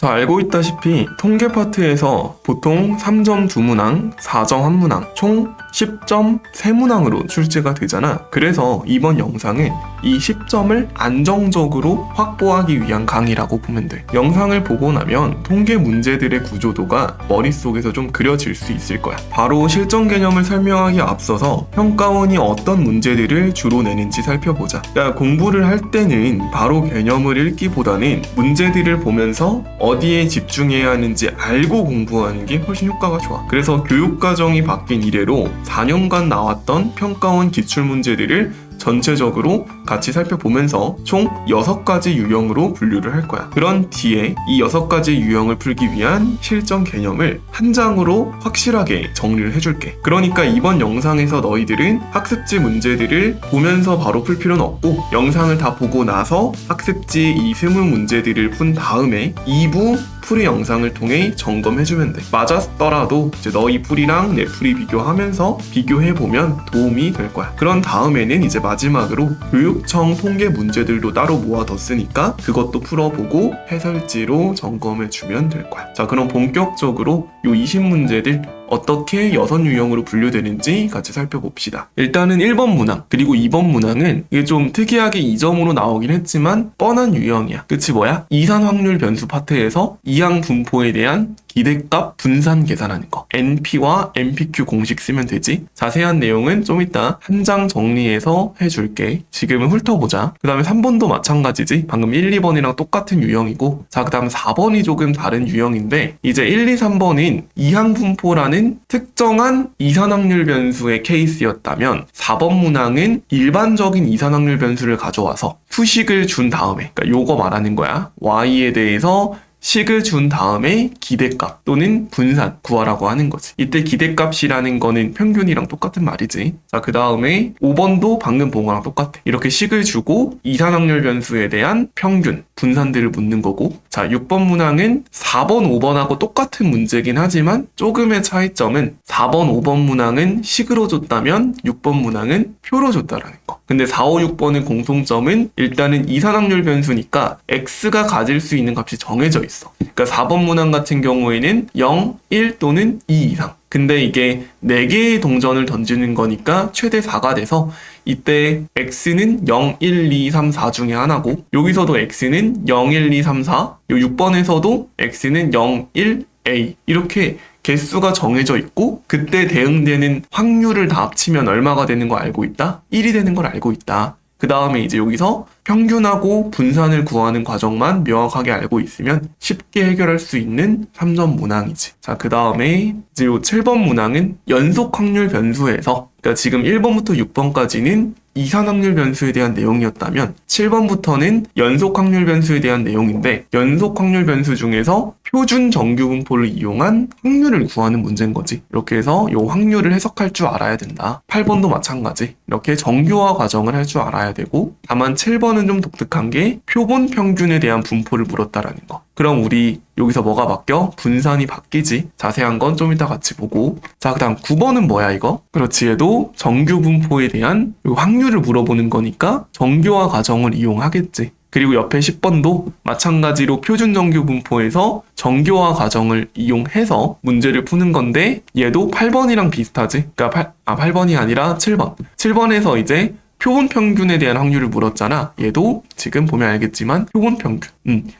자, 알고 있다시피 통계 파트에서 보통 3점 2문항, 4점 1문항, 총 10점 3문항으로 출제가 되잖아. 그래서 이번 영상은 이 10점을 안정적으로 확보하기 위한 강의라고 보면 돼. 영상을 보고 나면 통계 문제들의 구조도가 머릿속에서 좀 그려질 수 있을 거야. 바로 실전 개념을 설명하기 앞서서 평가원이 어떤 문제들을 주로 내는지 살펴보자. 그러니까 공부를 할 때는 바로 개념을 읽기보다는 문제들을 보면서 어디에 집중해야 하는지 알고 공부하는 게 훨씬 효과가 좋아. 그래서 교육과정이 바뀐 이래로 4년간 나왔던 평가원 기출문제들을 전체적으로 같이 살펴보면서 총 6가지 유형으로 분류를 할 거야. 그런 뒤에 이 6가지 유형을 풀기 위한 실전 개념을 한 장으로 확실하게 정리를 해줄게. 그러니까 이번 영상에서 너희들은 학습지 문제들을 보면서 바로 풀 필요는 없고 영상을 다 보고 나서 학습지 이 스무 문제들을 푼 다음에 2부 풀이 영상을 통해 점검해주면 돼. 맞았더라도 이제 너희 풀이랑 내 풀이 비교하면서 비교해보면 도움이 될 거야. 그런 다음에는 이제 마지막으로 교육청 통계 문제들도 따로 모아뒀으니까 그것도 풀어보고 해설지로 점검해주면 될 거야. 자, 그럼 본격적으로 요 20문제들 어떻게 6유형으로 분류되는지 같이 살펴봅시다. 일단은 1번 문항 그리고 2번 문항은 이게 좀 특이하게 2점으로 나오긴 했지만 뻔한 유형이야. 끝이 뭐야? 이산 확률 변수 파트에서 이항 분포에 대한 기대값 분산 계산하는 거. NP와 MPQ 공식 쓰면 되지. 자세한 내용은 좀 이따 한 장 정리해서 해줄게. 지금은 훑어보자. 그 다음에 3번도 마찬가지지. 방금 1, 2번이랑 똑같은 유형이고, 자, 그 다음 4번이 조금 다른 유형인데 이제 1, 2, 3번은 이항 분포라는 특정한 이산확률 변수의 케이스였다면 4번 문항은 일반적인 이산확률 변수를 가져와서 수식을 준 다음에, 그러니까 요거 말하는 거야. Y에 대해서 식을 준 다음에 기대값 또는 분산 구하라고 하는 거지. 이때 기대값이라는 거는 평균이랑 똑같은 말이지. 자, 그 다음에 5번도 방금 본 거랑 똑같아. 이렇게 식을 주고 이산확률 변수에 대한 평균, 분산들을 묻는 거고, 자, 6번 문항은 4번, 5번하고 똑같은 문제긴 하지만 조금의 차이점은 4번, 5번 문항은 식으로 줬다면 6번 문항은 표로 줬다라는 거. 근데 4, 5, 6번의 공통점은 일단은 이산확률 변수니까 x가 가질 수 있는 값이 정해져 있어. 그러니까 4번 문항 같은 경우에는 0, 1 또는 2 이상. 근데 이게 4개의 동전을 던지는 거니까 최대 4가 돼서 이때 x는 0, 1, 2, 3, 4 중에 하나고, 여기서도 x는 0, 1, 2, 3, 4, 요 6번에서도 x는 0, 1, a 이렇게 개수가 정해져 있고 그때 대응되는 확률을 다 합치면 얼마가 되는 거 알고 있다? 1이 되는 걸 알고 있다. 그 다음에 이제 여기서 평균하고 분산을 구하는 과정만 명확하게 알고 있으면 쉽게 해결할 수 있는 3점 문항이지. 자, 그 다음에 이제 요 7번 문항은 연속 확률 변수에서, 그러니까 지금 1번부터 6번까지는 이산확률 변수에 대한 내용이었다면 7번부터는 연속 확률 변수에 대한 내용인데, 연속 확률 변수 중에서 표준 정규 분포를 이용한 확률을 구하는 문제인 거지. 이렇게 해서 이 확률을 해석할 줄 알아야 된다. 8번도 마찬가지. 이렇게 정규화 과정을 할 줄 알아야 되고, 다만 7번은 좀 독특한 게 표본 평균에 대한 분포를 물었다라는 거. 그럼 우리 여기서 뭐가 바뀌어? 분산이 바뀌지. 자세한 건 좀 이따 같이 보고. 자, 그 다음 9번은 뭐야 이거? 그렇지, 얘도 정규 분포에 대한 확률을 물어보는 거니까 정규화 과정을 이용하겠지. 그리고 옆에 10번도 마찬가지로 표준 정규 분포에서 정규화 과정을 이용해서 문제를 푸는 건데, 얘도 8번이랑 비슷하지. 그러니까 8번이 아니라 7번. 7번에서 이제 표본 평균에 대한 확률을 물었잖아. 얘도 지금 보면 알겠지만 표본 평균.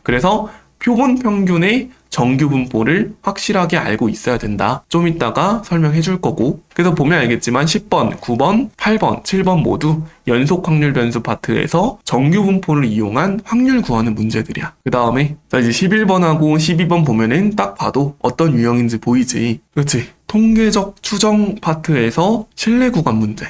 그래서 표본 평균의 정규 분포를 확실하게 알고 있어야 된다. 좀 이따가 설명해 줄 거고. 그래서 보면 알겠지만 10번, 9번, 8번, 7번 모두 연속 확률 변수 파트에서 정규 분포를 이용한 확률 구하는 문제들이야. 그 다음에 이제 11번하고 12번 보면은 딱 봐도 어떤 유형인지 보이지. 그렇지? 통계적 추정 파트에서 신뢰 구간 문제.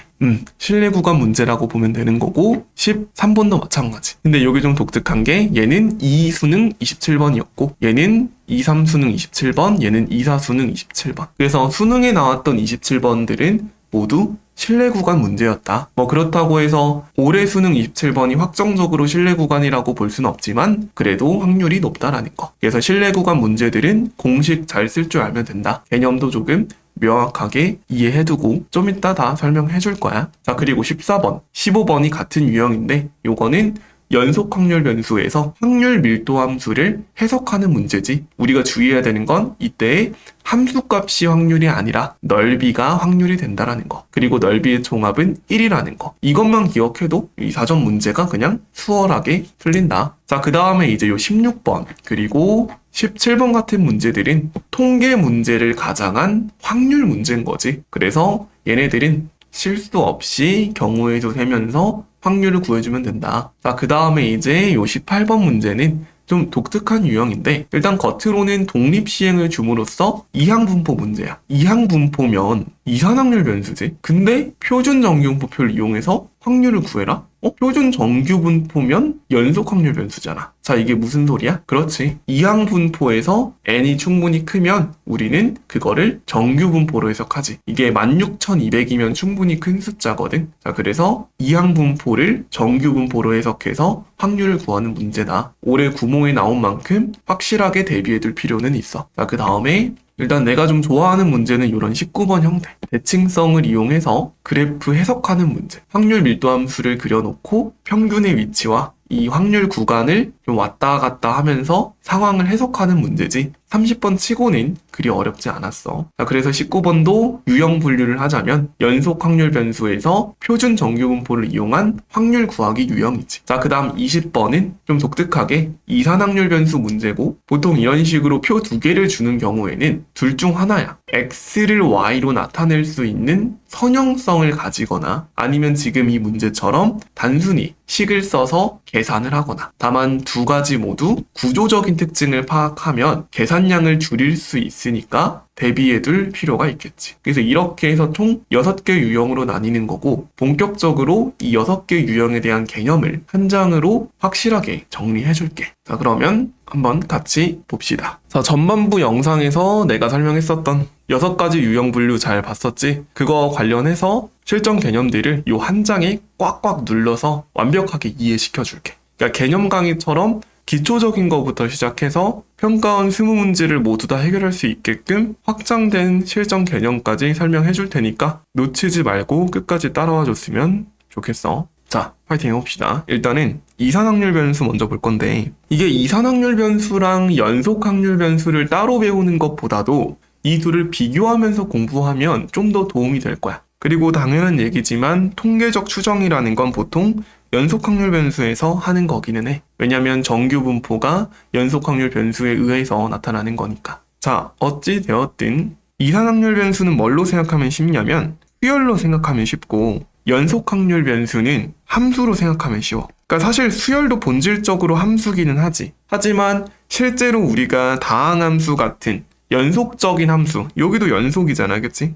신뢰 구간 문제라고 보면 되는 거고, 13번도 마찬가지. 근데 여기 좀 독특한 게 얘는 2 수능 27번이었고 얘는 2, 3 수능 27번, 얘는 2, 4 수능 27번. 그래서 수능에 나왔던 27번들은 모두 신뢰 구간 문제였다. 뭐 그렇다고 해서 올해 수능 27번이 확정적으로 신뢰 구간이라고 볼 수는 없지만 그래도 확률이 높다라는 거. 그래서 신뢰 구간 문제들은 공식 잘 쓸 줄 알면 된다. 개념도 조금 명확하게 이해해두고 좀 이따 다 설명해 줄 거야. 자, 그리고 14번, 15번이 같은 유형인데 요거는 연속 확률 변수에서 확률 밀도 함수를 해석하는 문제지. 우리가 주의해야 되는 건 이때 함수값이 확률이 아니라 넓이가 확률이 된다라는 거. 그리고 넓이의 총합은 1이라는 거. 이것만 기억해도 이 사전 문제가 그냥 수월하게 풀린다. 자, 그 다음에 이제 요 16번 그리고 17번 같은 문제들은 통계 문제를 가장한 확률 문제인 거지. 그래서 얘네들은 실수 없이 경우의 수 세면서 확률을 구해주면 된다. 자, 그 다음에 이제 요 18번 문제는 좀 독특한 유형인데 일단 겉으로는 독립시행을 줌으로써 이항분포 문제야. 이항분포면 이산확률 변수지. 근데 표준정규분포표를 이용해서 확률을 구해라? 표준 정규분포면 연속확률 변수잖아. 자, 이게 무슨 소리야? 그렇지. 이항분포에서 n이 충분히 크면 우리는 그거를 정규분포로 해석하지. 이게 16,200이면 충분히 큰 숫자거든. 자, 그래서 이항분포를 정규분포로 해석해서 확률을 구하는 문제다. 올해 구모에 나온 만큼 확실하게 대비해둘 필요는 있어. 자, 그 다음에 일단 내가 좀 좋아하는 문제는 이런 19번 형태. 대칭성을 이용해서 그래프 해석하는 문제. 확률 밀도 함수를 그려놓고 평균의 위치와 이 확률 구간을 좀 왔다 갔다 하면서 상황을 해석하는 문제지 30번 치고는 그리 어렵지 않았어. 자, 그래서 19번도 유형 분류를 하자면 연속 확률 변수에서 표준 정규분포를 이용한 확률 구하기 유형이지. 자, 그 다음 20번은 좀 독특하게 이산확률 변수 문제고 보통 이런 식으로 표 두 개를 주는 경우에는 둘 중 하나야. x를 y로 나타낼 수 있는 선형성을 가지거나 아니면 지금 이 문제처럼 단순히 식을 써서 계산을 하거나 다만 두 가지 모두 구조적인 특징을 파악하면 계산량을 줄일 수 있으니까 대비해둘 필요가 있겠지. 그래서 이렇게 해서 총 6개 유형으로 나뉘는 거고 본격적으로 이 6개 유형에 대한 개념을 한 장으로 확실하게 정리해줄게. 자, 그러면 한번 같이 봅시다. 자, 전반부 영상에서 내가 설명했었던 6가지 유형 분류 잘 봤었지? 그거 관련해서 실전 개념들을 이 한 장에 꽉꽉 눌러서 완벽하게 이해시켜줄게. 그러니까 개념 강의처럼 기초적인 것부터 시작해서 평가원 20문제를 모두 다 해결할 수 있게끔 확장된 실전 개념까지 설명해 줄 테니까 놓치지 말고 끝까지 따라와 줬으면 좋겠어. 자, 파이팅 해봅시다. 일단은 이산확률 변수 먼저 볼 건데 이게 이산확률 변수랑 연속확률 변수를 따로 배우는 것보다도 이 둘을 비교하면서 공부하면 좀 더 도움이 될 거야. 그리고 당연한 얘기지만 통계적 추정이라는 건 보통 연속확률 변수에서 하는 거기는 해. 왜냐면 정규분포가 연속확률 변수에 의해서 나타나는 거니까. 자, 어찌 되었든 이산확률 변수는 뭘로 생각하면 쉽냐면 수열로 생각하면 쉽고 연속확률 변수는 함수로 생각하면 쉬워. 그러니까 사실 수열도 본질적으로 함수기는 하지. 하지만 실제로 우리가 다항함수 같은 연속적인 함수, 여기도 연속이잖아, 그치?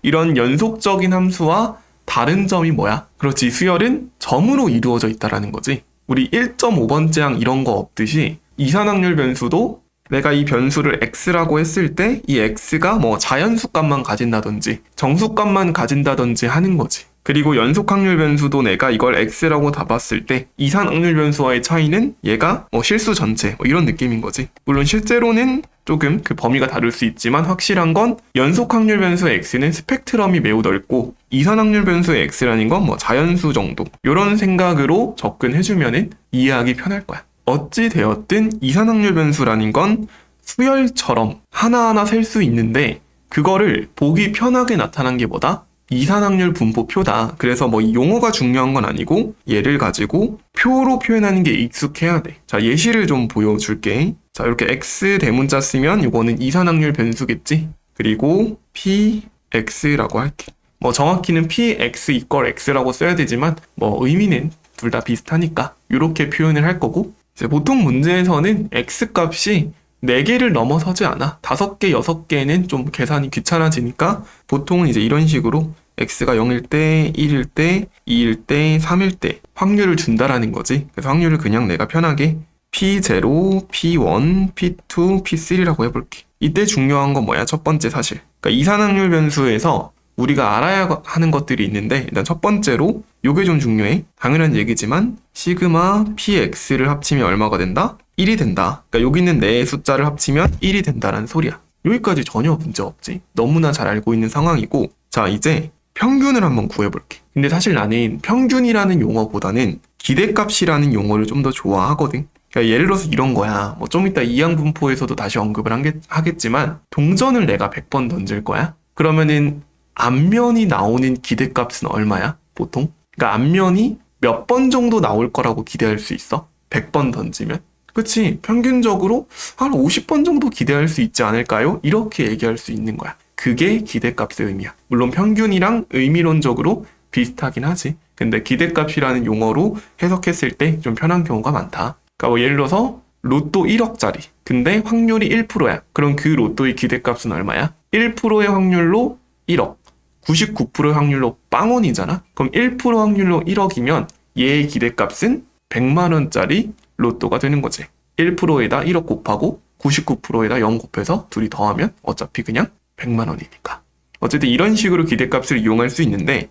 이런 연속적인 함수와 다른 점이 뭐야? 그렇지, 수열은 점으로 이루어져 있다라는 거지. 우리 1.5번째 항 이런 거 없듯이 이산확률 변수도 내가 이 변수를 x라고 했을 때 이 x가 뭐 자연수값만 가진다든지 정수값만 가진다든지 하는 거지. 그리고 연속확률 변수도 내가 이걸 x라고 다 봤을 때 이산확률 변수와의 차이는 얘가 뭐 실수 전체 뭐 이런 느낌인 거지. 물론 실제로는 조금 그 범위가 다를 수 있지만 확실한 건 연속확률 변수의 x는 스펙트럼이 매우 넓고 이산확률 변수의 x라는 건 뭐 자연수 정도 이런 생각으로 접근해주면은 이해하기 편할 거야. 어찌 되었든 이산확률 변수라는 건 수열처럼 하나하나 셀 수 있는데 그거를 보기 편하게 나타난 게 뭐다? 이산확률 분포표다. 그래서 뭐 용어가 중요한 건 아니고 얘를 가지고 표로 표현하는 게 익숙해야 돼. 자, 예시를 좀 보여줄게. 자, 이렇게 x 대문자 쓰면 이거는 이산확률 변수겠지? 그리고 px라고 할게. 뭐 정확히는 px = x라고 써야 되지만 뭐 의미는 둘 다 비슷하니까 이렇게 표현을 할 거고 이제 보통 문제에서는 x값이 4개를 넘어서지 않아. 5개, 6개는 좀 계산이 귀찮아지니까 보통은 이제 이런 식으로 x가 0일 때, 1일 때, 2일 때, 3일 때 확률을 준다라는 거지. 그래서 확률을 그냥 내가 편하게 P0, P1, P2, P3라고 해볼게. 이때 중요한 건 뭐야? 첫 번째 사실. 그러니까 이산확률 변수에서 우리가 알아야 하는 것들이 있는데 일단 첫 번째로 요게 좀 중요해. 당연한 얘기지만 시그마 px를 합치면 얼마가 된다? 1이 된다. 그러니까 여기 있는 네 숫자를 합치면 1이 된다는 소리야. 여기까지 전혀 문제 없지. 너무나 잘 알고 있는 상황이고 자, 이제 평균을 한번 구해볼게. 근데 사실 나는 평균이라는 용어보다는 기대값이라는 용어를 좀 더 좋아하거든. 그러니까 예를 들어서 이런 거야. 뭐 좀 이따 이항분포에서도 다시 언급을 하겠지만 동전을 내가 100번 던질 거야. 그러면은 앞면이 나오는 기대값은 얼마야? 보통? 그러니까 앞면이 몇 번 정도 나올 거라고 기대할 수 있어? 100번 던지면? 그치? 평균적으로 한 50번 정도 기대할 수 있지 않을까요? 이렇게 얘기할 수 있는 거야. 그게 기대값의 의미야. 물론 평균이랑 의미론적으로 비슷하긴 하지. 근데 기대값이라는 용어로 해석했을 때 좀 편한 경우가 많다. 그러니까 뭐 예를 들어서 로또 1억짜리. 근데 확률이 1%야. 그럼 그 로또의 기대값은 얼마야? 1%의 확률로 1억. 99%의 확률로 빵원이잖아? 그럼 1% 확률로 1억이면 얘의 기대값은 100만 원짜리 로또가 되는 거지. 1%에다 1억 곱하고 99%에다 0 곱해서 둘이 더하면 어차피 그냥 100만 원이니까. 어쨌든 이런 식으로 기대값을 이용할 수 있는데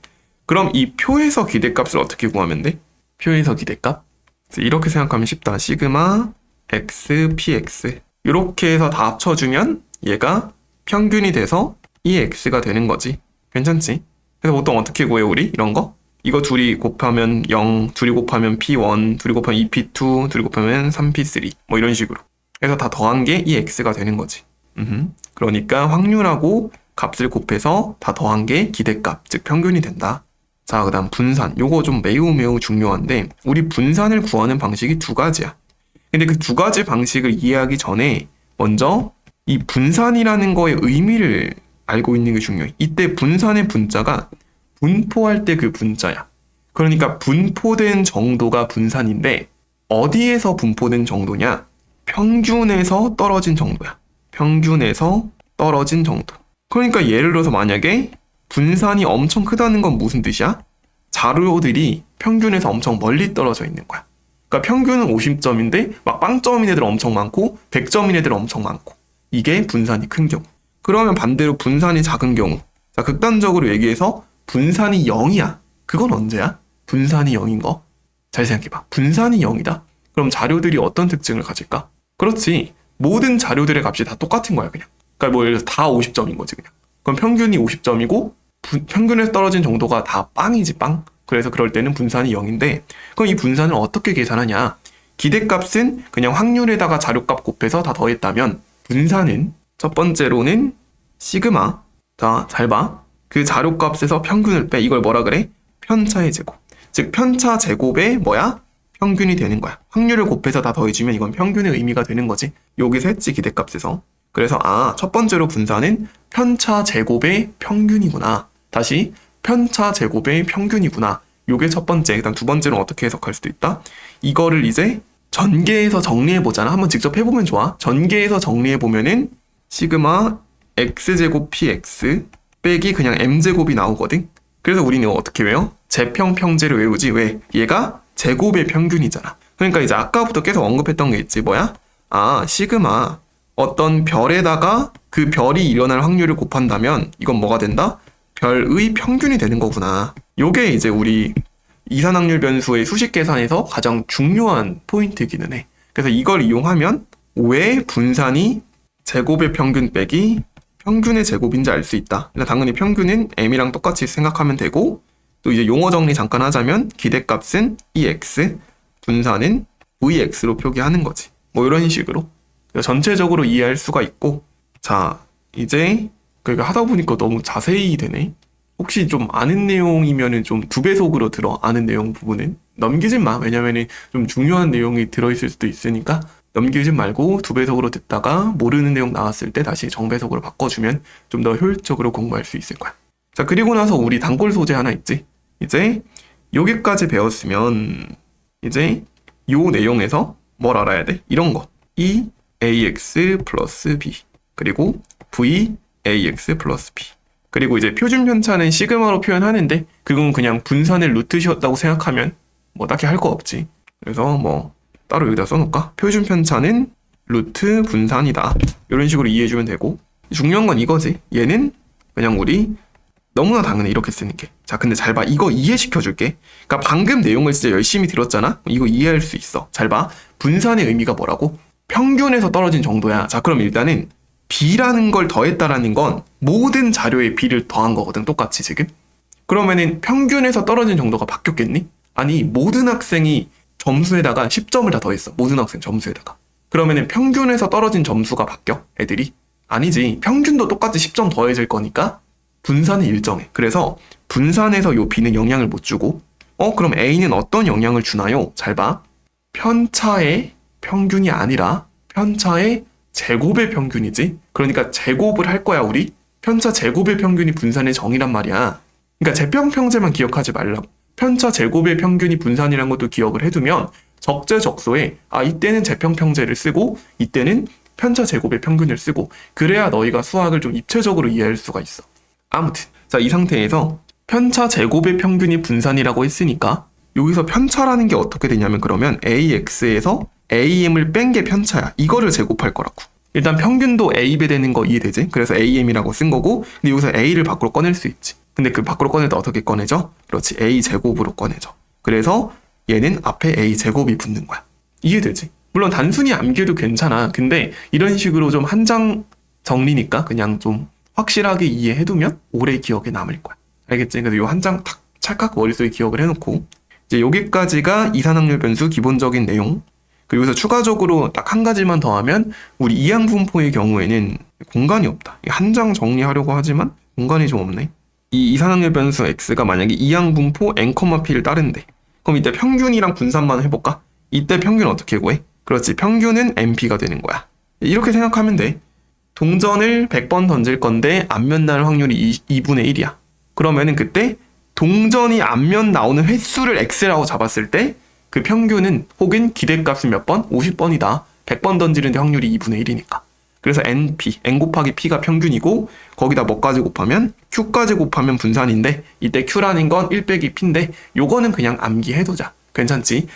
그럼 이 표에서 기대값을 어떻게 구하면 돼? 표에서 기대값? 이렇게 생각하면 쉽다. 시그마 x px 이렇게 해서 다 합쳐주면 얘가 평균이 돼서 이 x가 되는 거지. 괜찮지? 그래서 보통 어떻게 구해요 우리? 이런 거? 이거 둘이 곱하면 0, 둘이 곱하면 p1, 둘이 곱하면 2p2, 둘이 곱하면 3p3 뭐 이런 식으로 그래서 다 더한 게 이 x가 되는 거지. 그러니까 확률하고 값을 곱해서 다 더한 게 기대값, 즉 평균이 된다. 자, 그 다음 분산. 요거 좀 매우 중요한데 우리 분산을 구하는 방식이 두 가지야. 근데 그 두 가지 방식을 이해하기 전에 먼저 이 분산이라는 거의 의미를 알고 있는 게 중요해. 이때 분산의 분자가 분포할 때 그 분자야. 그러니까 분포된 정도가 분산인데 어디에서 분포된 정도냐? 평균에서 떨어진 정도야. 평균에서 떨어진 정도. 그러니까 예를 들어서 만약에 분산이 엄청 크다는 건 무슨 뜻이야? 자료들이 평균에서 엄청 멀리 떨어져 있는 거야. 그러니까 평균은 50점인데 막 빵점인 애들 엄청 많고 100점인 애들 엄청 많고 이게 분산이 큰 경우. 그러면 반대로 분산이 작은 경우. 자, 극단적으로 얘기해서 분산이 0이야. 그건 언제야? 분산이 0인 거. 잘 생각해봐. 분산이 0이다. 그럼 자료들이 어떤 특징을 가질까? 그렇지. 모든 자료들의 값이 다 똑같은 거야, 그냥. 그러니까 뭐 예를 들어서 다 50점인 거지, 그냥. 그럼 평균이 50점이고 평균에서 떨어진 정도가 다 빵이지, 빵. 그래서 그럴 때는 분산이 0인데 그럼 이 분산을 어떻게 계산하냐? 기대값은 그냥 확률에다가 자료값 곱해서 다 더했다면 분산은 첫 번째로는 시그마. 자, 잘 봐. 그 자료값에서 평균을 빼. 이걸 뭐라 그래? 편차의 제곱. 즉 편차 제곱의 뭐야? 평균이 되는 거야. 확률을 곱해서 다 더해주면 이건 평균의 의미가 되는 거지. 여기서 했지, 기대값에서. 그래서 첫 번째로 분산은 편차 제곱의 평균이구나. 다시 편차 제곱의 평균이구나. 요게 첫 번째. 그다음 두 번째로 어떻게 해석할 수도 있다? 이거를 이제 전개해서 정리해보잖아. 한번 직접 해보면 좋아. 전개해서 정리해보면은 시그마 x제곱 px 빼기 그냥 m제곱이 나오거든. 그래서 우리는 이거 어떻게 외워? 제평평제를 외우지. 왜? 얘가 제곱의 평균이잖아. 그러니까 이제 아까부터 계속 언급했던 게 있지. 뭐야? 시그마 어떤 별에다가 그 별이 일어날 확률을 곱한다면 이건 뭐가 된다? 별의 평균이 되는 거구나. 요게 이제 우리 이산확률 변수의 수식 계산에서 가장 중요한 포인트이기는 해. 그래서 이걸 이용하면 왜 분산이 제곱의 평균 빼기 평균의 제곱인지 알 수 있다. 그러니까 당연히 평균은 m이랑 똑같이 생각하면 되고 또 이제 용어 정리 잠깐 하자면 기대값은 EX, 분산은 VX로 표기하는 거지. 뭐 이런 식으로 전체적으로 이해할 수가 있고 자 이제 그러니까 하다 보니까 너무 자세히 되네. 혹시 좀 아는 내용이면은 좀 2배속으로 들어. 아는 내용 부분은 넘기진 마. 왜냐면은 좀 중요한 내용이 들어있을 수도 있으니까 넘기지 말고 2배속으로 듣다가 모르는 내용 나왔을 때 다시 정배속으로 바꿔주면 좀 더 효율적으로 공부할 수 있을 거야. 자, 그리고 나서 우리 단골 소재 하나 있지. 이제 여기까지 배웠으면 이제 요 내용에서 뭘 알아야 돼? 이런 거. E AX 플러스 B 그리고 V AX 플러스 B 그리고 이제 표준 편차는 시그마로 표현하는데 그건 그냥 분산의 루트시었다고 생각하면 뭐 딱히 할 거 없지. 그래서 뭐 따로 여기다 써놓을까? 표준 편차는 루트 분산이다. 이런 식으로 이해해주면 되고 중요한 건 이거지. 얘는 그냥 우리 너무나 당연히 이렇게 쓰는 게. 자, 근데 잘 봐. 이거 이해시켜줄게. 그러니까 방금 내용을 진짜 열심히 들었잖아? 이거 이해할 수 있어. 잘 봐. 분산의 의미가 뭐라고? 평균에서 떨어진 정도야. 자, 그럼 일단은 B라는 걸 더했다라는 건 모든 자료의 B를 더한 거거든. 똑같이 지금. 그러면은 평균에서 떨어진 정도가 바뀌었겠니? 아니 모든 학생이 점수에다가 10점을 다 더했어. 모든 학생 점수에다가. 그러면은 평균에서 떨어진 점수가 바뀌어? 애들이? 아니지. 평균도 똑같이 10점 더해질 거니까 분산은 일정해. 그래서 분산해서 요 B는 영향을 못 주고 그럼 A는 어떤 영향을 주나요? 잘 봐. 편차의 평균이 아니라 편차의 제곱의 평균이지. 그러니까 제곱을 할 거야 우리. 편차 제곱의 평균이 분산의 정의란 말이야. 그러니까 재평평제만 기억하지 말라고. 편차 제곱의 평균이 분산이라는 것도 기억을 해두면 적재적소에 이때는 재평평제를 쓰고 이때는 편차 제곱의 평균을 쓰고 그래야 너희가 수학을 좀 입체적으로 이해할 수가 있어. 아무튼 자, 이 상태에서 편차 제곱의 평균이 분산이라고 했으니까 여기서 편차라는 게 어떻게 되냐면 그러면 AX에서 AM을 뺀 게 편차야. 이거를 제곱할 거라고. 일단 평균도 A배 되는 거 이해되지? 그래서 AM이라고 쓴 거고 근데 여기서 A를 밖으로 꺼낼 수 있지. 근데 그 밖으로 꺼낼 때 어떻게 꺼내죠? 그렇지. A제곱으로 꺼내죠. 그래서 얘는 앞에 A제곱이 붙는 거야. 이해되지? 물론 단순히 암기해도 괜찮아. 근데 이런 식으로 좀 한 장 정리니까 그냥 좀 확실하게 이해해두면 오래 기억에 남을 거야. 알겠지? 그래서 요 한 장 탁 찰칵 머릿속에 기억을 해놓고 이제 여기까지가 이산확률 변수 기본적인 내용. 그리고 여기서 추가적으로 딱 한 가지만 더 하면 우리 이항분포의 경우에는 공간이 없다. 한 장 정리하려고 하지만 공간이 좀 없네. 이 이산확률 변수 x가 만약에 이항분포 n, p를 따른대. 그럼 이때 평균이랑 분산만 해볼까? 이때 평균 어떻게 구해? 그렇지. 평균은 np가 되는 거야. 이렇게 생각하면 돼. 동전을 100번 던질 건데 앞면 날 확률이 2분의 1이야. 그러면은 그때 동전이 앞면 나오는 횟수를 x라고 잡았을 때 그 평균은 혹은 기대값은 몇 번? 50번이다. 100번 던지는데 확률이 2분의 1이니까. 그래서 np, n 곱하기 p가 평균이고 거기다 뭐까지 곱하면? q까지 곱하면 분산인데 이때 q라는 건 1 빼기 p인데 요거는 그냥 암기해두자. 괜찮지?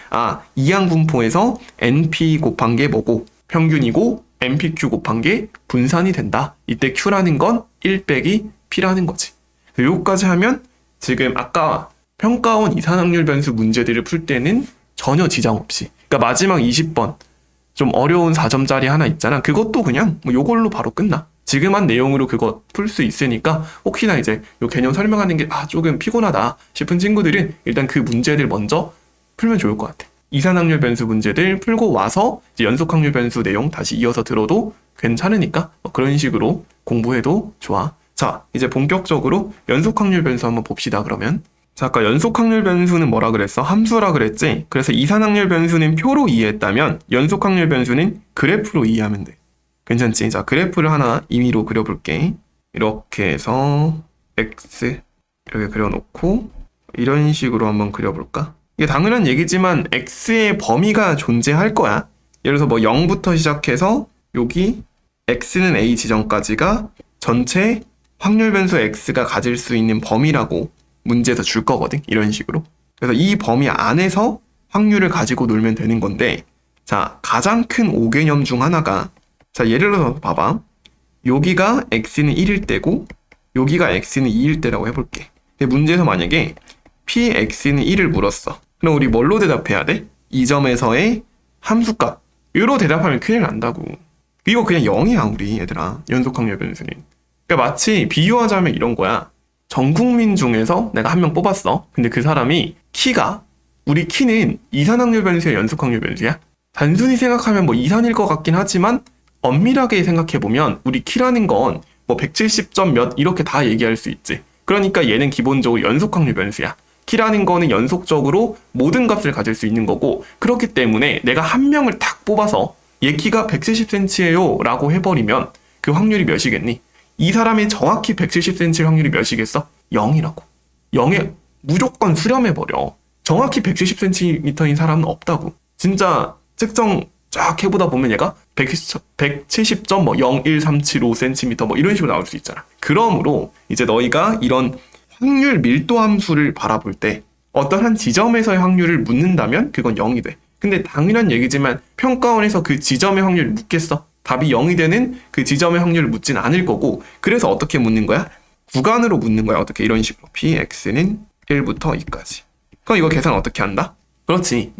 이항분포에서 np 곱한 게 뭐고 평균이고 npq 곱한 게 분산이 된다. 이때 q라는 건 1 빼기 p라는 거지. 요거까지 하면 지금 아까 평가원 이산확률 변수 문제들을 풀 때는 전혀 지장 없이 그러니까 마지막 20번 좀 어려운 4점짜리 하나 있잖아. 그것도 그냥 뭐 요걸로 바로 끝나. 지금 한 내용으로 그거 풀 수 있으니까 혹시나 이제 요 개념 설명하는 게 조금 피곤하다 싶은 친구들은 일단 그 문제들 먼저 풀면 좋을 것 같아. 이산확률 변수 문제들 풀고 와서 이제 연속확률 변수 내용 다시 이어서 들어도 괜찮으니까 그런 식으로 공부해도 좋아. 자, 이제 본격적으로 연속확률 변수 한번 봅시다. 그러면 자, 아까 연속확률 변수는 뭐라 그랬어? 함수라 그랬지? 그래서 이산확률 변수는 표로 이해했다면 연속확률 변수는 그래프로 이해하면 돼. 괜찮지? 자, 그래프를 하나 임의로 그려볼게. 이렇게 해서 x 이렇게 그려놓고 이런 식으로 한번 그려볼까? 이게 당연한 얘기지만 x의 범위가 존재할 거야. 예를 들어서 뭐 0부터 시작해서 여기 x는 a 지점까지가 전체 확률 변수 x가 가질 수 있는 범위라고 문제에서 줄 거거든. 이런 식으로. 그래서 이 범위 안에서 확률을 가지고 놀면 되는 건데 자, 가장 큰 5개념 중 하나가 자, 예를 들어서 봐봐. 여기가 x는 1일 때고 여기가 x는 2일 때라고 해볼게. 근데 문제에서 만약에 px는 1을 물었어. 그럼 우리 뭘로 대답해야 돼? 이 점에서의 함수값. 이로 대답하면 큰일 난다고. 이거 그냥 0이야 우리 얘들아. 연속확률 변수는. 그러니까 마치 비유하자면 이런 거야. 전 국민 중에서 내가 한 명 뽑았어. 근데 그 사람이 우리 키는 이산확률 변수야, 연속확률 변수야? 단순히 생각하면 뭐 이산일 것 같긴 하지만 엄밀하게 생각해보면 우리 키라는 건 뭐 170점 몇 이렇게 다 얘기할 수 있지. 그러니까 얘는 기본적으로 연속확률 변수야. 키라는 거는 연속적으로 모든 값을 가질 수 있는 거고 그렇기 때문에 내가 한 명을 딱 뽑아서 얘 키가 170cm예요 라고 해버리면 그 확률이 몇이겠니? 이 사람이 정확히 170cm일 확률이 몇이겠어? 0이라고. 0에 무조건 수렴해버려. 정확히 170cm인 사람은 없다고. 진짜 측정 쫙 해보다 보면 얘가 170.01375cm 뭐 이런 식으로 나올 수 있잖아. 그러므로 이제 너희가 이런 확률 밀도 함수를 바라볼 때 어떤 한 지점에서의 확률을 묻는다면 그건 0이 돼. 근데 당연한 얘기지만 평가원에서 그 지점의 확률을 묻겠어? 답이 0이 되는 그 지점의 확률을 묻진 않을 거고 그래서 어떻게 묻는 거야? 구간으로 묻는 거야. 어떻게? 이런 식으로 px는 1부터 2까지. 그럼 이거 계산 어떻게 한다? 그렇지.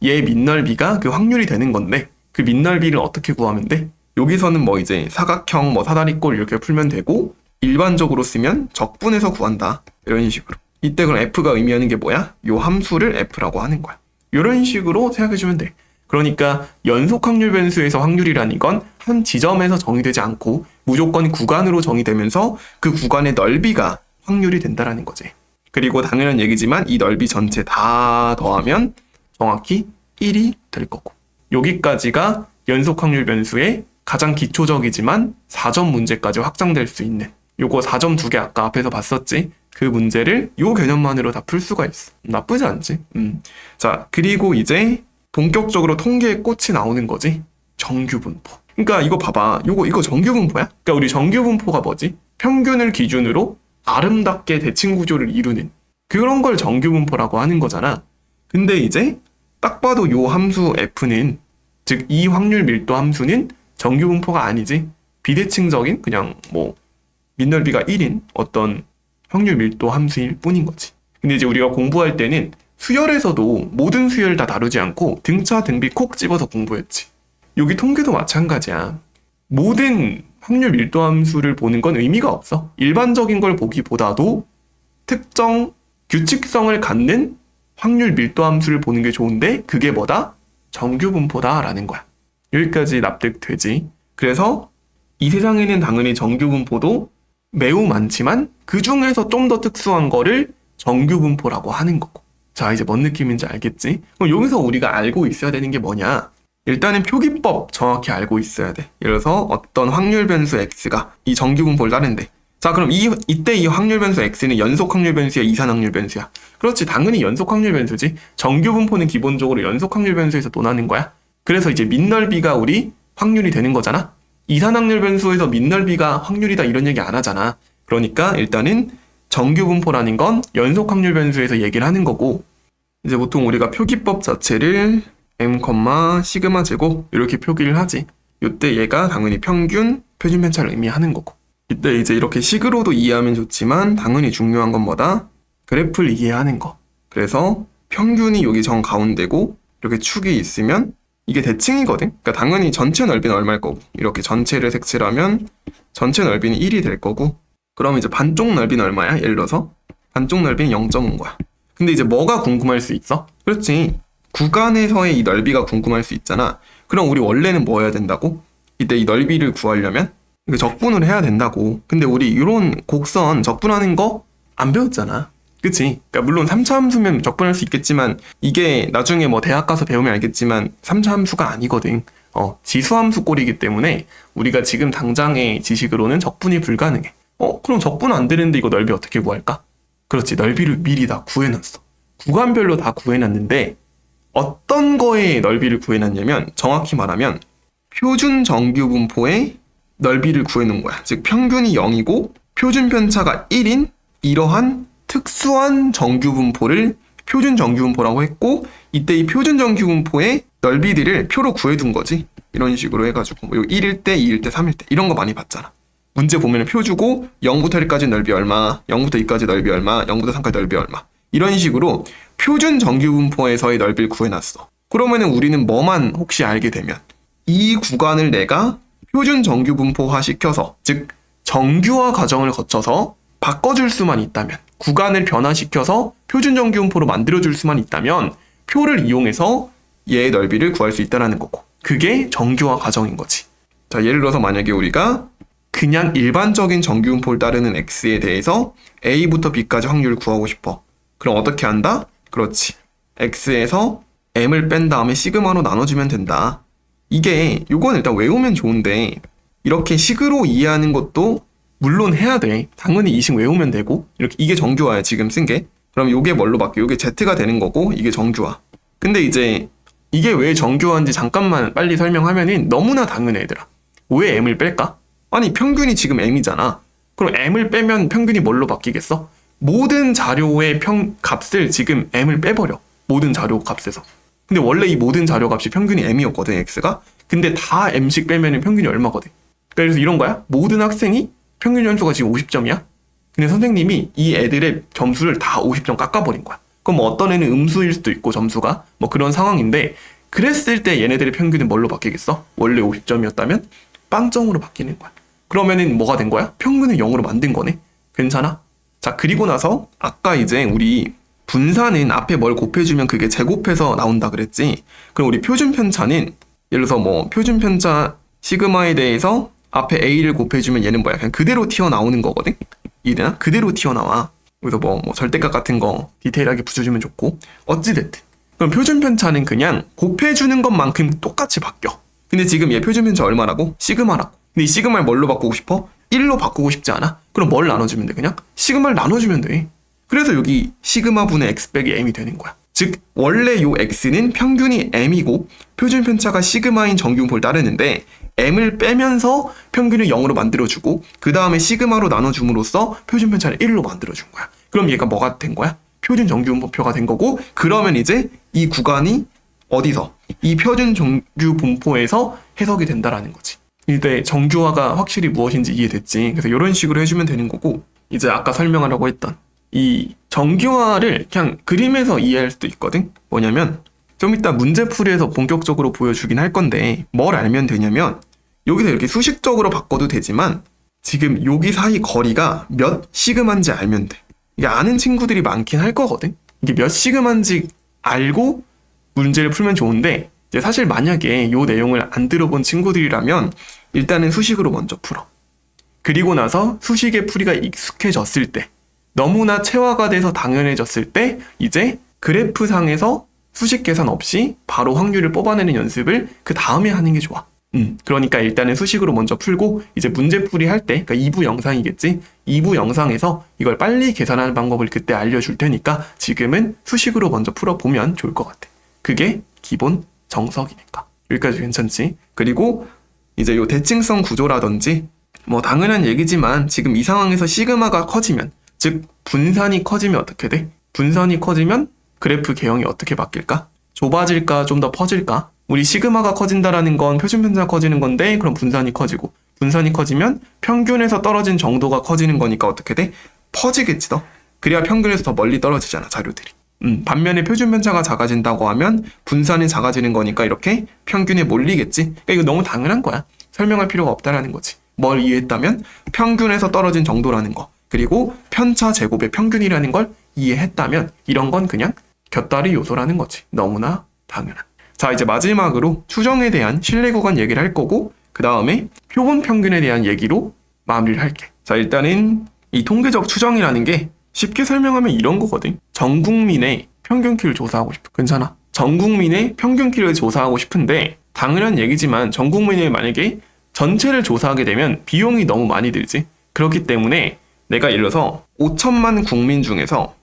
얘 민넓이가 그 확률이 되는 건데 그 민넓이를 어떻게 구하면 돼? 여기서는 뭐 이제 사각형 뭐 사다리꼴 이렇게 풀면 되고 일반적으로 쓰면 적분해서 구한다. 이런 식으로. 이때 그럼 f가 의미하는 게 뭐야? 요 함수를 f라고 하는 거야. 이런 식으로 생각해주면 돼. 그러니까 연속 확률 변수에서 확률이라는 건 한 지점에서 정의되지 않고 무조건 구간으로 정의되면서 그 구간의 넓이가 확률이 된다라는 거지. 그리고 당연한 얘기지만 이 넓이 전체 다 더하면 정확히 1이 될 거고. 여기까지가 연속 확률 변수의 가장 기초적이지만 4점 문제까지 확장될 수 있는, 요거 4점 2개 아까 앞에서 봤었지? 그 문제를 요 개념만으로 다 풀 수가 있어. 나쁘지 않지? 자, 그리고 이제 본격적으로 통계의 꽃이 나오는 거지. 정규분포. 그러니까 이거 봐봐. 이거 정규분포야? 그러니까 우리 정규분포가 뭐지? 평균을 기준으로 아름답게 대칭 구조를 이루는 그런 걸 정규분포라고 하는 거잖아. 근데 이제 딱 봐도 요 함수 f는, 즉 이 확률 밀도 함수는 정규분포가 아니지. 비대칭적인 그냥 뭐 민넓이가 1인 어떤 확률 밀도 함수일 뿐인 거지. 근데 이제 우리가 공부할 때는 수열에서도 모든 수열 다 다루지 않고 등차 등비 콕 집어서 공부했지. 여기 통계도 마찬가지야. 모든 확률 밀도 함수를 보는 건 의미가 없어. 일반적인 걸 보기보다도 특정 규칙성을 갖는 확률 밀도 함수를 보는 게 좋은데 그게 뭐다? 정규분포다라는 거야. 여기까지 납득되지? 그래서 이 세상에는 당연히 정규분포도 매우 많지만 그 중에서 좀 더 특수한 거를 정규분포라고 하는 거고. 자, 이제 뭔 느낌인지 알겠지? 그럼 여기서 우리가 알고 있어야 되는 게 뭐냐? 일단은 표기법 정확히 알고 있어야 돼. 예를 들어서 어떤 확률 변수 x가 이 정규분포를 따른대. 자, 그럼 이때 이 확률 변수 x는 연속 확률 변수야, 이산 확률 변수야? 그렇지, 당연히 연속 확률 변수지. 정규분포는 기본적으로 연속 확률 변수에서 논하는 거야. 그래서 이제 민넓이가 우리 확률이 되는 거잖아. 이산 확률 변수에서 민넓이가 확률이다 이런 얘기 안 하잖아. 그러니까 일단은 정규분포라는 건 연속 확률 변수에서 얘기를 하는 거고, 이제 보통 우리가 표기법 자체를 m, 시그마 제곱 이렇게 표기를 하지. 이때 얘가 당연히 평균, 표준 편차를 의미하는 거고. 이때 이제 이렇게 식으로도 이해하면 좋지만 당연히 중요한 건 뭐다? 그래프를 이해하는 거. 그래서 평균이 여기 정 가운데고 이렇게 축이 있으면 이게 대칭이거든? 그러니까 당연히 전체 넓이는 얼마일 거고, 이렇게 전체를 색칠하면 전체 넓이는 1이 될 거고, 그럼 이제 반쪽 넓이는 얼마야? 예를 들어서 반쪽 넓이는 0.5인 거야. 근데 이제 뭐가 궁금할 수 있어? 그렇지, 구간에서의 이 넓이가 궁금할 수 있잖아. 그럼 우리 원래는 뭐 해야 된다고? 이때 이 넓이를 구하려면 적분을 해야 된다고. 근데 우리 이런 곡선 적분하는 거 안 배웠잖아. 그치? 그러니까 물론 3차 함수면 적분할 수 있겠지만 이게 나중에 뭐 대학 가서 배우면 알겠지만 3차 함수가 아니거든. 지수함수 꼴이기 때문에 우리가 지금 당장의 지식으로는 적분이 불가능해. 그럼 적분 안 되는데 이거 넓이 어떻게 구할까? 그렇지, 넓이를 미리 다 구해놨어. 구간별로 다 구해놨는데 어떤 거의 넓이를 구해놨냐면 정확히 말하면 표준 정규분포의 넓이를 구해놓은 거야. 즉 평균이 0이고 표준 편차가 1인 이러한 특수한 정규분포를 표준 정규분포라고 했고, 이때 이 표준 정규분포의 넓이들을 표로 구해둔 거지. 이런 식으로 해가지고 뭐 1일 때, 2일 때, 3일 때 이런 거 많이 봤잖아. 문제 보면 표 주고 0부터 1까지 넓이 얼마, 0부터 2까지 넓이 얼마, 0부터 3까지 넓이 얼마, 이런 식으로 표준 정규분포에서의 넓이를 구해놨어. 그러면은 우리는 뭐만 혹시 알게 되면 이 구간을 내가 표준 정규분포화 시켜서, 즉 정규화 과정을 거쳐서 바꿔줄 수만 있다면, 구간을 변화시켜서 표준 정규분포로 만들어줄 수만 있다면 표를 이용해서 얘의 넓이를 구할 수 있다는 거고, 그게 정규화 과정인 거지. 자, 예를 들어서 만약에 우리가 그냥 일반적인 정규분포를 따르는 x에 대해서 a부터 b까지 확률을 구하고 싶어. 그럼 어떻게 한다? 그렇지, x에서 m을 뺀 다음에 시그마로 나눠주면 된다. 이게 요건 일단 외우면 좋은데 이렇게 식으로 이해하는 것도 물론 해야 돼. 당연히 이 식 외우면 되고, 이렇게 이게 정규화야 지금 쓴 게. 그럼 요게 뭘로 바뀌어? 요게 z가 되는 거고 이게 정규화. 근데 이제 이게 왜 정규화인지 잠깐만 빨리 설명하면은 너무나 당연해 얘들아. 왜 m을 뺄까? 아니 평균이 지금 m이잖아. 그럼 m을 빼면 평균이 뭘로 바뀌겠어? 모든 자료의 값을 지금 m을 빼버려. 모든 자료 값에서. 근데 원래 이 모든 자료 값이 평균이 m이었거든, x가. 근데 다 m씩 빼면 평균이 얼마거든. 그래서 이런 거야. 모든 학생이 평균 점수가 지금 50점이야. 근데 선생님이 이 애들의 점수를 다 50점 깎아버린 거야. 그럼 뭐 어떤 애는 음수일 수도 있고 점수가 뭐 그런 상황인데, 그랬을 때 얘네들의 평균은 뭘로 바뀌겠어? 원래 50점이었다면 빵점으로 바뀌는 거야. 그러면은 뭐가 된 거야? 평균을 0으로 만든 거네. 괜찮아? 자, 그리고 나서 아까 이제 우리 분산은 앞에 뭘 곱해주면 그게 제곱해서 나온다 그랬지. 그럼 우리 표준 편차는 예를 들어서 뭐 표준 편차 시그마에 대해서 앞에 A를 곱해주면 얘는 뭐야? 그냥 그대로 튀어나오는 거거든? 이래나? 그대로 튀어나와. 그래서 뭐 절대값 같은 거 디테일하게 붙여주면 좋고. 어찌됐든. 그럼 표준 편차는 그냥 곱해주는 것만큼 똑같이 바뀌어. 근데 지금 얘 표준 편차 얼마라고? 시그마라고. 근데 이 시그마를 뭘로 바꾸고 싶어? 1로 바꾸고 싶지 않아? 그럼 뭘 나눠주면 돼? 그냥? 시그마를 나눠주면 돼. 그래서 여기 시그마 분의 x 빼기 m이 되는 거야. 즉 원래 요 x는 평균이 m이고 표준 편차가 시그마인 정규분포를 따르는데 m을 빼면서 평균을 0으로 만들어주고 그 다음에 시그마로 나눠줌으로써 표준 편차를 1로 만들어준 거야. 그럼 얘가 뭐가 된 거야? 표준 정규분포가 된 거고 그러면 이제 이 구간이 어디서? 이 표준 정규분포에서 해석이 된다라는 거지. 이때 정규화가 확실히 무엇인지 이해됐지. 그래서 이런 식으로 해주면 되는 거고 이제 아까 설명하려고 했던 이 정규화를 그냥 그림에서 이해할 수도 있거든. 뭐냐면 좀 이따 문제풀이에서 본격적으로 보여주긴 할 건데 뭘 알면 되냐면 여기서 이렇게 수식적으로 바꿔도 되지만 지금 여기 사이 거리가 몇 시그마인지 알면 돼. 이게 아는 친구들이 많긴 할 거거든. 이게 몇 시그마인지 알고 문제를 풀면 좋은데 이제 사실 만약에 이 내용을 안 들어본 친구들이라면 일단은 수식으로 먼저 풀어. 그리고 나서 수식의 풀이가 익숙해졌을 때 너무나 체화가 돼서 당연해졌을 때 이제 그래프상에서 수식 계산 없이 바로 확률을 뽑아내는 연습을 그 다음에 하는 게 좋아. 그러니까 일단은 수식으로 먼저 풀고 이제 문제풀이 할 때, 그러니까 2부 영상이겠지? 2부 영상에서 이걸 빨리 계산하는 방법을 그때 알려줄 테니까 지금은 수식으로 먼저 풀어보면 좋을 것 같아. 그게 기본 정석이니까. 여기까지 괜찮지? 그리고 이제 요 대칭성 구조라든지 뭐 당연한 얘기지만 지금 이 상황에서 시그마가 커지면 즉 분산이 커지면 어떻게 돼? 분산이 커지면 그래프 개형이 어떻게 바뀔까? 좁아질까? 좀 더 퍼질까? 우리 시그마가 커진다라는 건 표준 편차가 커지는 건데 그럼 분산이 커지고 분산이 커지면 평균에서 떨어진 정도가 커지는 거니까 어떻게 돼? 퍼지겠지 더. 그래야 평균에서 더 멀리 떨어지잖아 자료들이. 반면에 표준 편차가 작아진다고 하면 분산이 작아지는 거니까 이렇게 평균에 몰리겠지. 그러니까 이거 너무 당연한 거야. 설명할 필요가 없다라는 거지. 뭘 이해했다면 평균에서 떨어진 정도라는 거 그리고 편차 제곱의 평균이라는 걸 이해했다면 이런 건 그냥 곁다리 요소라는 거지. 너무나 당연한. 자 이제 마지막으로 추정에 대한 신뢰 구간 얘기를 할 거고 그 다음에 표본 평균에 대한 얘기로 마무리를 할게. 자 일단은 이 통계적 추정이라는 게 쉽게 설명하면 이런 거거든. 전 국민의 평균 키를 조사하고 싶어. 괜찮아. 전 국민의 평균 키를 조사하고 싶은데 당연한 얘기지만 전 국민의 만약에 전체를 조사하게 되면 비용이 너무 많이 들지. 그렇기 때문에 내가 예를 들어서 5천만 국민 중에서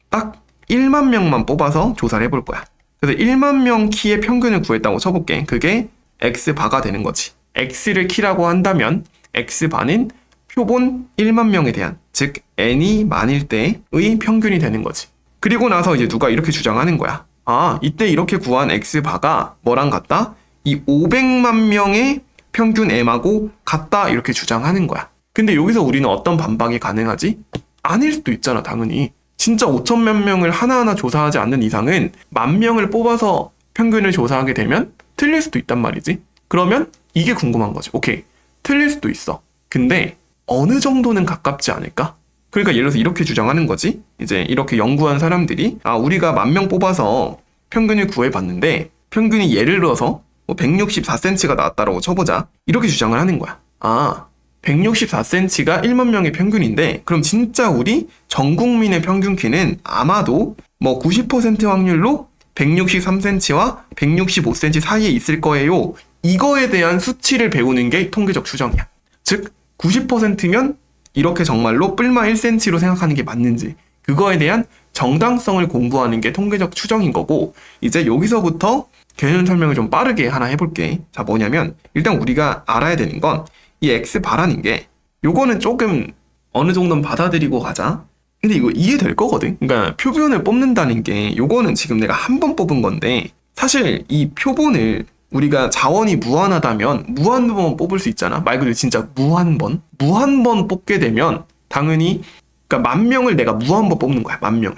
딱 1만 명만 뽑아서 조사를 해볼 거야. 그래서 1만 명 키의 평균을 구했다고 쳐볼게. 그게 X바가 되는 거지. X를 키라고 한다면 X바는 표본 1만 명에 대한 즉 N이 만일 때의 평균이 되는 거지. 그리고 나서 이제 누가 이렇게 주장하는 거야. 아 이때 이렇게 구한 X바가 뭐랑 같다? 이 500만 명의 평균 M하고 같다 이렇게 주장하는 거야. 근데 여기서 우리는 어떤 반박이 가능하지? 아닐 수도 있잖아 당연히. 진짜 5천만 명을 하나하나 조사하지 않는 이상은 10,000명을 뽑아서 평균을 조사하게 되면 틀릴 수도 있단 말이지. 그러면 이게 궁금한 거지. 오케이 틀릴 수도 있어. 근데 어느 정도는 가깝지 않을까? 그러니까 예를 들어서 이렇게 주장하는 거지. 이제 이렇게 연구한 사람들이 우리가 10,000명 뽑아서 평균을 구해봤는데 평균이 예를 들어서 164cm가 나왔다라고 쳐보자. 이렇게 주장을 하는 거야. 164cm가 1만 명의 평균인데 그럼 진짜 우리 전 국민의 평균 키는 아마도 90% 확률로 163cm와 165cm 사이에 있을 거예요. 이거에 대한 수치를 배우는 게 통계적 추정이야. 즉 90%면 이렇게 정말로 뿔마 1cm로 생각하는 게 맞는지 그거에 대한 정당성을 공부하는 게 통계적 추정인 거고 이제 여기서부터 개념 설명을 좀 빠르게 하나 해볼게. 자 뭐냐면 일단 우리가 알아야 되는 건 이 X바라는 게 요거는 조금 어느 정도는 받아들이고 가자. 근데 이거 이해될 거거든. 그러니까 표본을 뽑는다는 게 요거는 지금 내가 한 번 뽑은 건데 사실 이 표본을 우리가 자원이 무한하다면 무한번 뽑을 수 있잖아. 말 그대로 진짜 무한번 뽑게 되면 당연히 그러니까 10,000명을 내가 무한번 뽑는 거야. 10,000명을.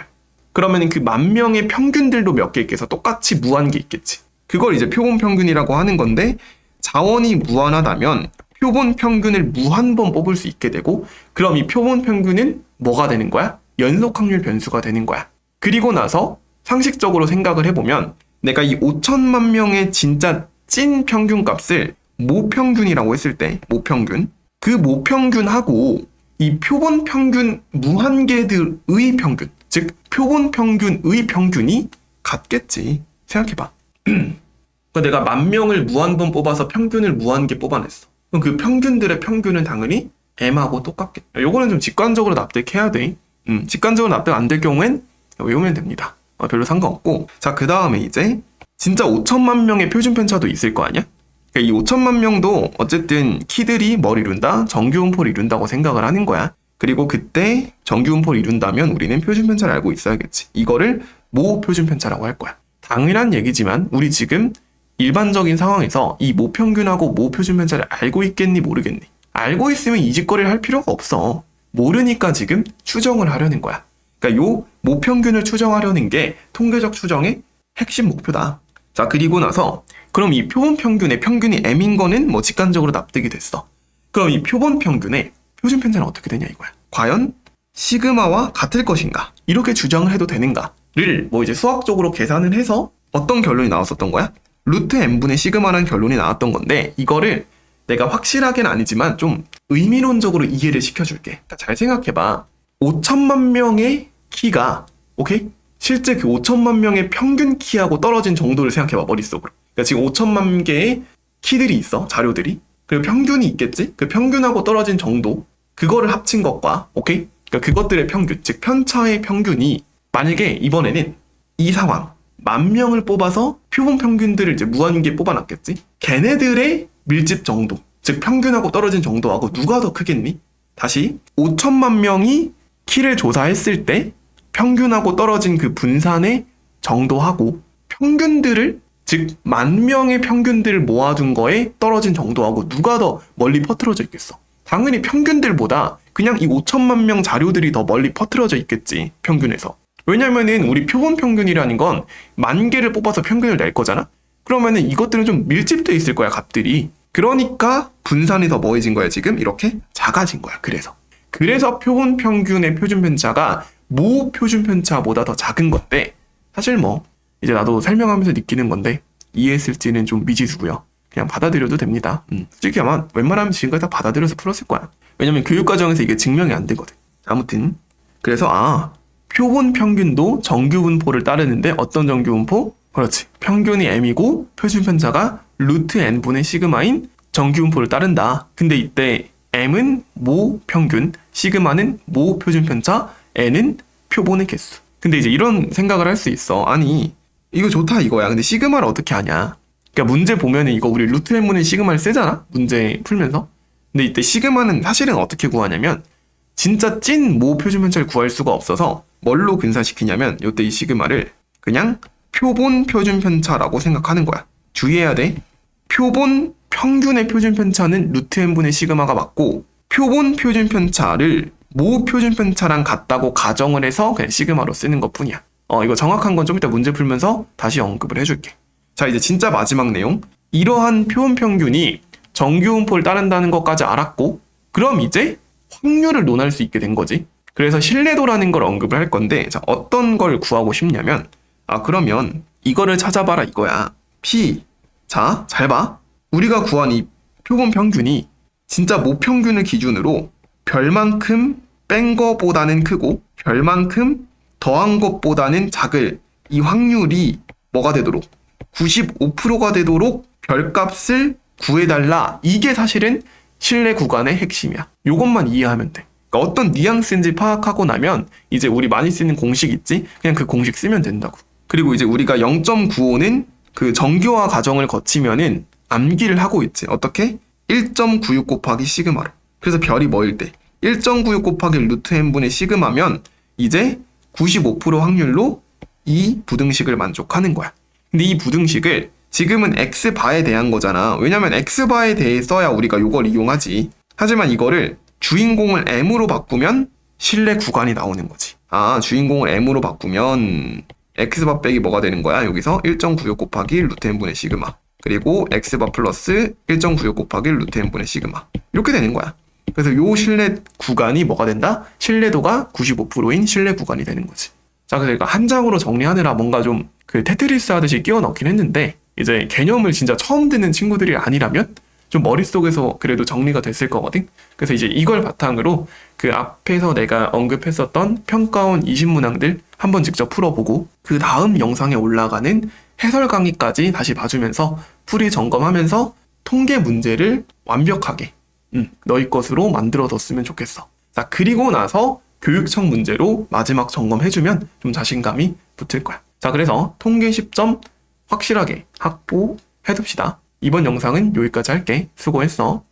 그러면 그 10,000명의 평균들도 몇 개 있겠어. 똑같이 무한 게 있겠지. 그걸 이제 표본 평균이라고 하는 건데 자원이 무한하다면 표본 평균을 무한번 뽑을 수 있게 되고 그럼 이 표본 평균은 뭐가 되는 거야? 연속 확률 변수가 되는 거야. 그리고 나서 상식적으로 생각을 해보면 내가 이 5천만 명의 진짜 찐 평균값을 모평균이라고 했을 때 모평균, 그 모평균하고 이 표본 평균 무한계들의 평균, 즉 표본 평균의 평균이 같겠지. 생각해봐. 그러니까 내가 10,000명을 무한번 뽑아서 평균을 무한계 뽑아냈어. 그럼 그 평균들의 평균은 당연히 m하고 똑같겠다. 요거는 좀 직관적으로 납득해야 돼. 직관적으로 납득 안 될 경우엔 외우면 됩니다. 별로 상관없고. 자, 그 다음에 이제 진짜 5천만 명의 표준 편차도 있을 거 아니야? 그러니까 이 5천만 명도 어쨌든 키들이 뭘 이룬다? 정규분포를 이룬다고 생각을 하는 거야. 그리고 그때 정규분포를 이룬다면 우리는 표준 편차를 알고 있어야겠지. 이거를 모 표준 편차라고 할 거야. 당연한 얘기지만 우리 지금 일반적인 상황에서 이 모평균하고 모표준 편차를 알고 있겠니 모르겠니? 알고 있으면 이 짓거리를 할 필요가 없어. 모르니까 지금 추정을 하려는 거야. 그러니까 요 모평균을 추정하려는 게 통계적 추정의 핵심 목표다. 자, 그리고 나서 그럼 이 표본 평균의 평균이 m인 거는 뭐 직관적으로 납득이 됐어. 그럼 이 표본 평균의 표준 편차는 어떻게 되냐 이거야. 과연 시그마와 같을 것인가? 이렇게 주장을 해도 되는가를 뭐 이제 수학적으로 계산을 해서 어떤 결론이 나왔었던 거야? 루트 m분의 시그마라는 결론이 나왔던 건데 이거를 내가 확실하게는 아니지만 좀 의미론적으로 이해를 시켜줄게. 잘 생각해봐. 5천만 명의 키가 오케이? 실제 그 5천만 명의 평균 키하고 떨어진 정도를 생각해봐 머릿속으로. 그러니까 지금 5천만 개의 키들이 있어 자료들이. 그리고 평균이 있겠지? 그 평균하고 떨어진 정도 그거를 합친 것과 오케이? 그러니까 그것들의 평균 즉 편차의 평균이 만약에 이번에는 이 상황 10,000명을 뽑아서 표본 평균들을 이제 무한계 뽑아놨겠지? 걔네들의 밀집 정도, 즉 평균하고 떨어진 정도하고 누가 더 크겠니? 다시 5천만 명이 키를 조사했을 때 평균하고 떨어진 그 분산의 정도하고 평균들을 즉 10,000명의 평균들을 모아둔 거에 떨어진 정도하고 누가 더 멀리 퍼뜨려져 있겠어? 당연히 평균들보다 그냥 이 5천만 명 자료들이 더 멀리 퍼뜨려져 있겠지 평균에서. 왜냐면은 우리 표본 평균이라는 건 10,000개를 뽑아서 평균을 낼 거잖아? 그러면은 이것들은 좀 밀집돼 있을 거야, 값들이. 그러니까 분산이 더 뭐해진 거야, 지금? 이렇게 작아진 거야, 그래서 표본 평균의 표준 편차가 모 표준 편차보다 더 작은 건데, 사실 뭐, 이제 나도 설명하면서 느끼는 건데, 이해했을지는 좀 미지수고요. 그냥 받아들여도 됩니다. 솔직히 아마 웬만하면 지금까지 다 받아들여서 풀었을 거야. 왜냐면 교육과정에서 이게 증명이 안 되거든. 아무튼. 그래서, 표본 평균도 정규분포를 따르는데 어떤 정규분포? 그렇지. 평균이 m이고 표준 편차가 루트 n분의 시그마인 정규분포를 따른다. 근데 이때 m은 모 평균, 시그마는 모 표준 편차, n은 표본의 개수. 근데 이제 이런 생각을 할 수 있어. 아니, 이거 좋다 이거야. 근데 시그마를 어떻게 하냐? 그러니까 문제 보면은 이거 우리 루트 n분의 시그마를 쓰잖아? 문제 풀면서. 근데 이때 시그마는 사실은 어떻게 구하냐면 진짜 찐 모 표준 편차를 구할 수가 없어서 뭘로 근사시키냐면 이때 이 시그마를 그냥 표본 표준 편차라고 생각하는 거야. 주의해야 돼. 표본 평균의 표준 편차는 루트 n분의 시그마가 맞고 표본 표준 편차를 모 표준 편차랑 같다고 가정을 해서 그냥 시그마로 쓰는 것 뿐이야. 이거 정확한 건 좀 이따 문제 풀면서 다시 언급을 해줄게. 자, 이제 진짜 마지막 내용. 이러한 표본 평균이 정규분포를 따른다는 것까지 알았고 그럼 이제 확률을 논할 수 있게 된 거지. 그래서 신뢰도라는 걸 언급을 할 건데 자, 어떤 걸 구하고 싶냐면 그러면 이거를 찾아봐라 이거야. P. 자, 잘 봐. 우리가 구한 이 표본 평균이 진짜 모평균을 기준으로 별만큼 뺀 거보다는 크고 별만큼 더한 것보다는 작을 이 확률이 뭐가 되도록 95%가 되도록 별값을 구해달라. 이게 사실은 신뢰 구간의 핵심이야. 요것만 이해하면 돼. 그러니까 어떤 뉘앙스인지 파악하고 나면 이제 우리 많이 쓰는 공식 있지? 그냥 그 공식 쓰면 된다고. 그리고 이제 우리가 0.95는 그 정교화 과정을 거치면은 암기를 하고 있지. 어떻게? 1.96 곱하기 시그마로. 그래서 별이 뭐일 때? 1.96 곱하기 루트 n분의 시그마면 이제 95% 확률로 이 부등식을 만족하는 거야. 근데 이 부등식을 지금은 x바에 대한 거잖아. 왜냐면 x바에 대해 써야 우리가 이걸 이용하지. 하지만 이거를 주인공을 m으로 바꾸면 신뢰 구간이 나오는 거지. 주인공을 m으로 바꾸면 x바 빼기 뭐가 되는 거야? 여기서 1.96 곱하기 루트 n분의 시그마. 그리고 x바 플러스 1.96 곱하기 루트 n분의 시그마. 이렇게 되는 거야. 그래서 요 신뢰 구간이 뭐가 된다? 신뢰도가 95%인 신뢰 구간이 되는 거지. 자, 그래서 이거 한 장으로 정리하느라 뭔가 좀 그 테트리스 하듯이 끼워 넣긴 했는데, 이제 개념을 진짜 처음 듣는 친구들이 아니라면 좀 머릿속에서 그래도 정리가 됐을 거거든. 그래서 이제 이걸 바탕으로 그 앞에서 내가 언급했었던 평가원 20문항들 한번 직접 풀어보고, 그 다음 영상에 올라가는 해설 강의까지 다시 봐주면서 풀이 점검하면서 통계 문제를 완벽하게 너희 것으로 만들어뒀으면 좋겠어. 자, 그리고 나서 교육청 문제로 마지막 점검해주면 좀 자신감이 붙을 거야. 자, 그래서 통계 10점 확실하게 확보해둡시다. 이번 영상은 여기까지 할게. 수고했어.